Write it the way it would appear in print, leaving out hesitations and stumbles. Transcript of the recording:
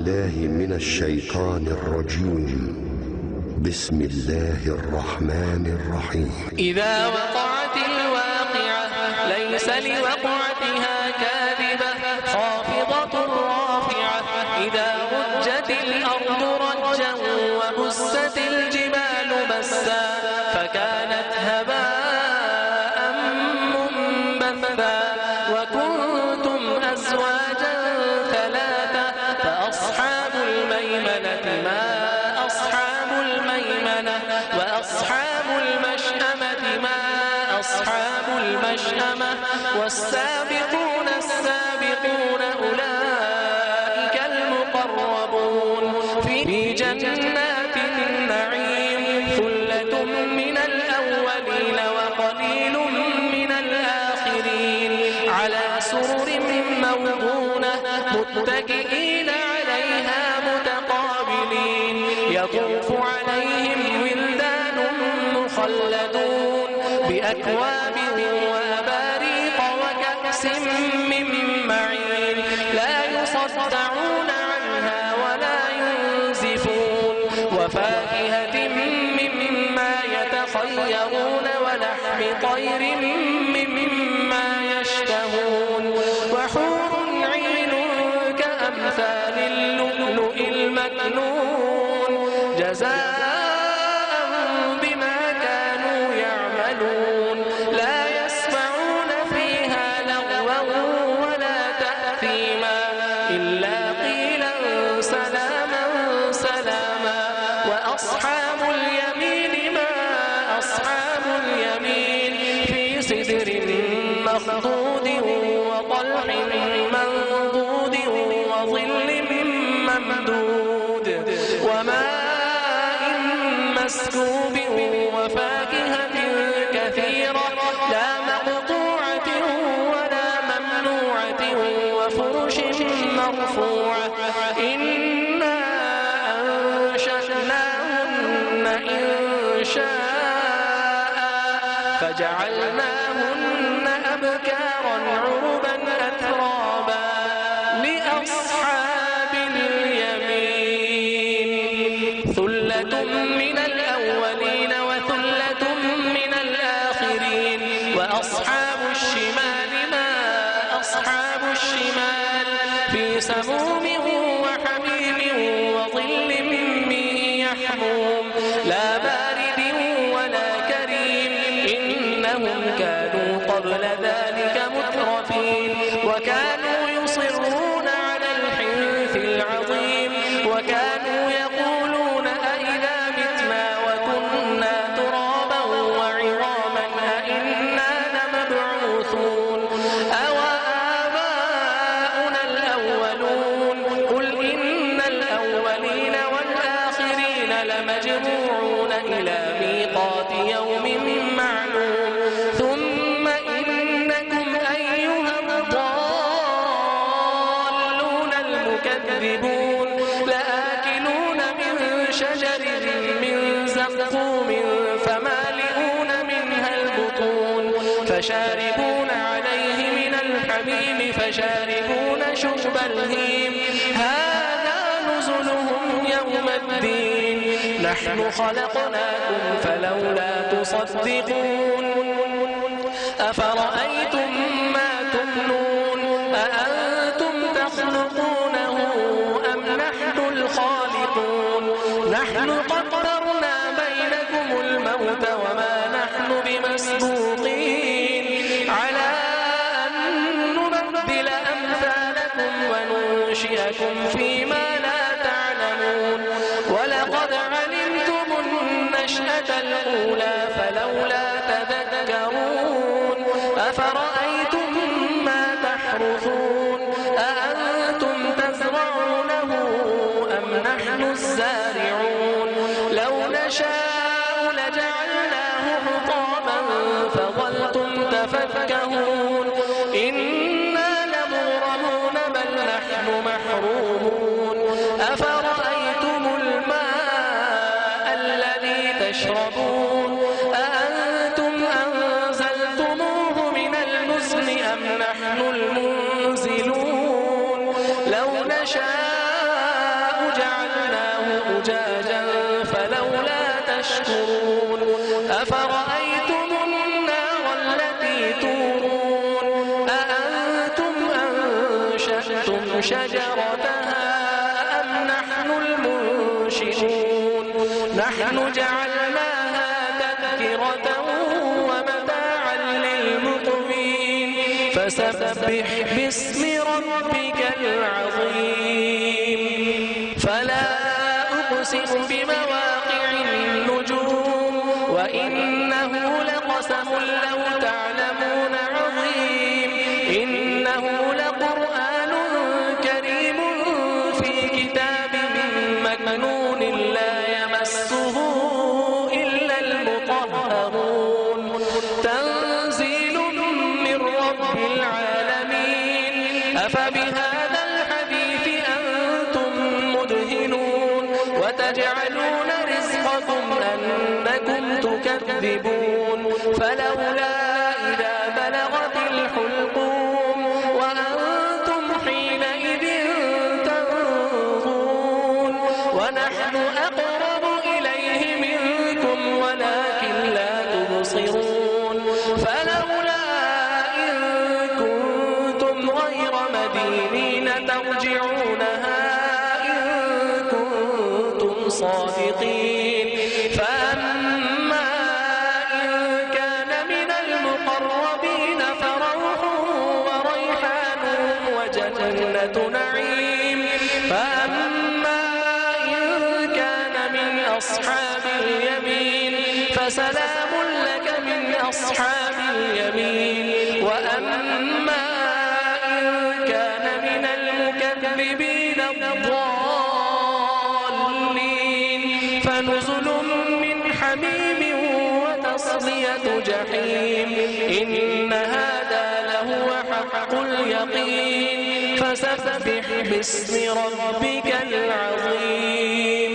بالله من الشيطان الرجيم. بسم الله الرحمن الرحيم. إذا وقعت الواقعة ليس لوقعتها كاذبة خافضة رافعة إذا رجت الأرض رجا وبست الجبال بسا فكانت هباء منبثا وكنتم أزواجا ثلاثة فأصحاب الميمنة ما أصحاب الميمنة وأصحاب المشأمة ما أصحاب المشأمة والسابقون السابقون أولئك المقربون في جنات النعيم ثلة من الأولين وقليل من الآخرين على سرر موضونة متكئين عليها متقابلين يطوف عليهم ولدان مخلدون بأكواب وأباريق وكأس من معين لا يصدعون عنها ولا ينزفون وفاكهة مما يتخيرون ولحم طير مما يشتهون وحور عين كأمثال اللؤلؤ المكنون جزاء بما كانوا يعملون لا يسمعون فيها لغوا ولا تأثيما إلا قيلا سلاما سلاما وأصحاب اليمين ما أصحاب اليمين في سدر مخضود وطلح منضود وظل ممدود وماء مسكوب وفاكهة كثيرة لا مقطوعة ولا ممنوعة وفرش مرفوعة إنا أنشأناهن إنشاء فجعلناهن أبكارا عربا أترابا لأصحاب اليمين ثلة من الأولين وثلة من الآخرين وأصحاب الشمال ما أصحاب الشمال في سموم وحميم وظل من يحموم لا بارد ولا كريم إنهم كانوا قبل ذلك مترفين وكانوا يصرون على الحنث العظيم وكانوا يقولون أئذا متنا وكنا ترابا وعظاما أئنا لمبعوثون أوآباؤنا الأولون قل إن الأولين والآخرين لمجموعون إلى ميقات يوم معلوم ثم إنكم أيها الضالون المكذبون لآكلون من شجر من زقوم فمالئون منها البطون فشاربون عليه من الحميم فشاربون شرب الهيم هذا نزلهم يوم الدين نحن خلقناكم فلولا تصدقون أفرأيتم ما تمنون أأنتم تخلقونه أم نحن الخالقون نحن قدرنا بينكم الموت وما نحن بمسبوقين على أن نبدل أمثالكم وننشئكم فيما لا تعلمون ولقد علمتم النشأة الأولى فلولا تذكرون أفرأيتم ما تحرثون أأنتم تزرعونه أم نحن الزارعون لو نشاء لجعلناه حطاما فظلتم تفكهون إنا لمغرمون بل نحن محرومون أفرأيتم الماء الذي تشربون أأنتم أنزلتموه من المزن أم نحن المنزلون لو نشاء زجاجا فلولا تشكرون أفرأيتم النار التي تورون أأنتم أنشأتم شجرتها أم نحن المنشئون نحن جعلناها تذكرة ومتاعا للمقوين فسبح باسم ربك العظيم فلا أقسم بمواقع النجوم وإنه لقسم لو تعلمون عظيم إنه لقرآن كريم في كتاب مكنون لا يمسه إلا المطهرون تنزيل من رب العالمين أفبهذا الحديث أنتم مدهنون وتجعلون رزقكم أنكم تكذبون فلولا إذا بلغت الحلقوم وأنتم حينئذ تنظرون ونحن أقرب إليه منكم ولكن لا تبصرون فلولا إن كنتم غير مدينين ترجعونها إن كنتم صادقين فأما إن كان من المقربين فروح وريحان وجنة نعيم فأما إن كان من أصحاب اليمين فسلام لك من أصحاب اليمين وأما إن كان من المكذبين الضالين فنزل من حميم وتصلية جحيم إن هذا لهو حق اليقين فسبح باسم ربك العظيم